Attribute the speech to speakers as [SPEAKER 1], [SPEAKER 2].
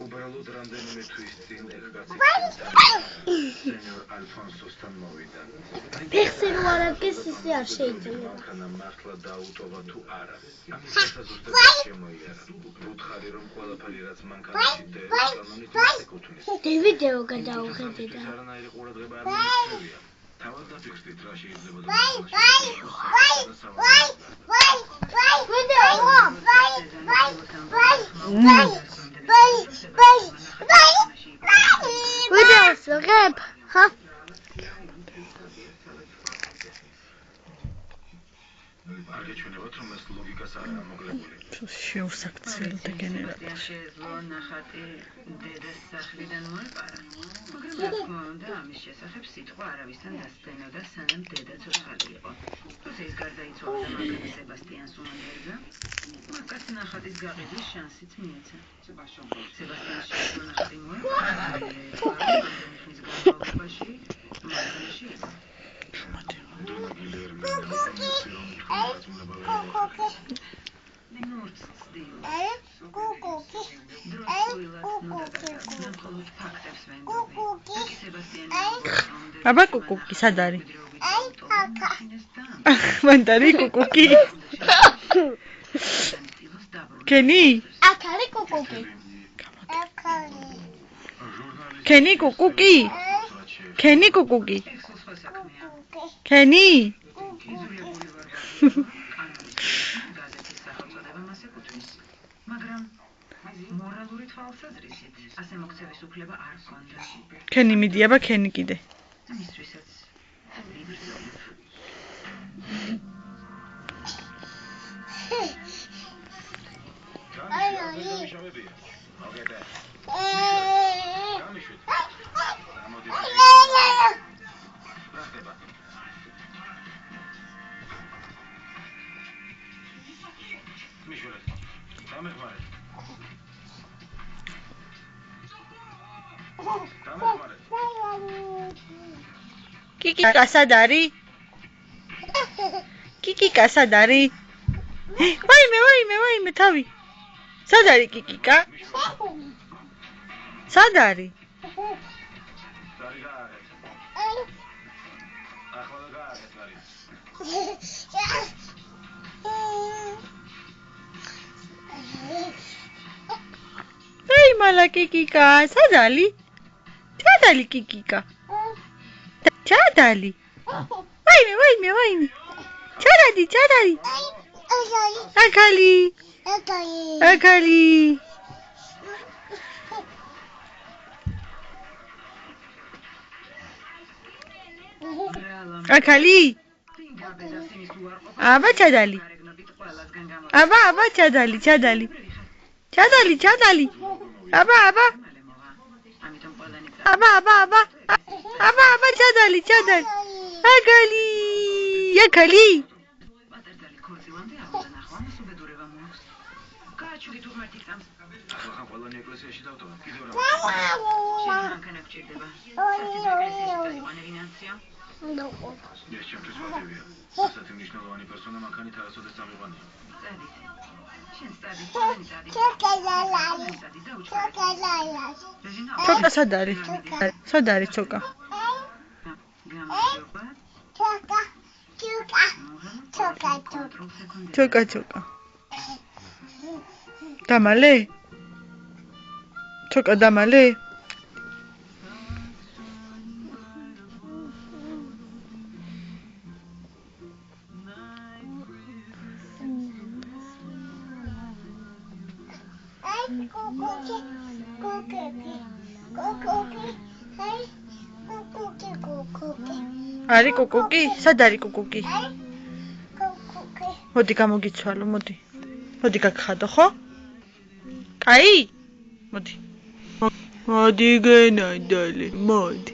[SPEAKER 1] უბრალოდ რამდენიმე თვის წინ სენიორ ალფონსოსთან მოვიდა.
[SPEAKER 2] ფეხზე რო არ ადგეს ისე არ შეიძლება.
[SPEAKER 1] მანქანა მართლა დაუტოვა თუ არა. ამის ზუსტად შემოიარა. უთხარი რომ ყველაფერი რაც მანქანაში კანონით ეკუთვნის.
[SPEAKER 2] ვიდეო გადაუხედე და
[SPEAKER 1] არანაირი ყურადღება არ მიეცევია. თავად დაფიქრდით რა შეიძლება
[SPEAKER 2] ვიდეოს ვიღებ, ხა?
[SPEAKER 1] არგეჩვენებათ რომ ეს ლოგიკას არ ამოკლებული.
[SPEAKER 3] შეუსაქციელთა გენერატორი.
[SPEAKER 4] შეძლო ნახატი დედას სახლიდან მოეპარა. მაგრამ რა თქმა უნდა ამის შესახებ სიტყვა არავისთან დასცენოდა სანამ დედა ცოცხალი იყო. თუმცა ის გარდაიცვალა და მაგრამ სებასტიანს უმანდერძა. მაგას ნახატის გაყიდვის შანსიც მიეცა. სებასტიანს შეძლო ნახატი მოეპარა. მის განმავლობაში მაშინში
[SPEAKER 3] აბა კუკუკი სად არის? მანდარი კუკუკი. კენი?
[SPEAKER 2] აქ არის კუკუკი.
[SPEAKER 3] კენი კუკუკი? კენი კუკუკი? კენი?
[SPEAKER 4] მაგრამ მორალური თვალსაზრისით ასე მოქცევის უფლება არ ჰქონდა.
[SPEAKER 3] კენი მიდი აბა კენი კიდე.
[SPEAKER 4] მისთვისაც
[SPEAKER 3] კიკიკა სად არის? კიკიკა სად არის? ვაიმე თავი. სად არის კიკიკა? სად არის? ეი მალა კიკიკა სად არის? სად არის კიკიკა? ჩადალი. ვაიმე. ჩადალი. აკალი. აკალი. აბა ჩადალი. აბა ჩადალი. აბა. აბა ჩადალი. აკალი.
[SPEAKER 1] ყველანი ეკლესიაში დავტოვა. კიდევ რა?
[SPEAKER 4] მანქანა გჭირდება. სასტიკ ეკლესიაში დაიყვანებინანცია.
[SPEAKER 1] ეს ჩემთვის ვადევია. ასეთი მნიშვნელოვანი პერსონა მანქანით არასოდეს წამიყვანია.
[SPEAKER 3] ჩოკა სად არის? სად არის ჩოკა? ჩოკა. დამალე? ჩოკა დამალე? არის კუკუკი? სად არის კუკუკი? მოდი გამოგიცვალო, მოდი გაგხადო, ხო? კაი? მოდი გენადალე, მოდი.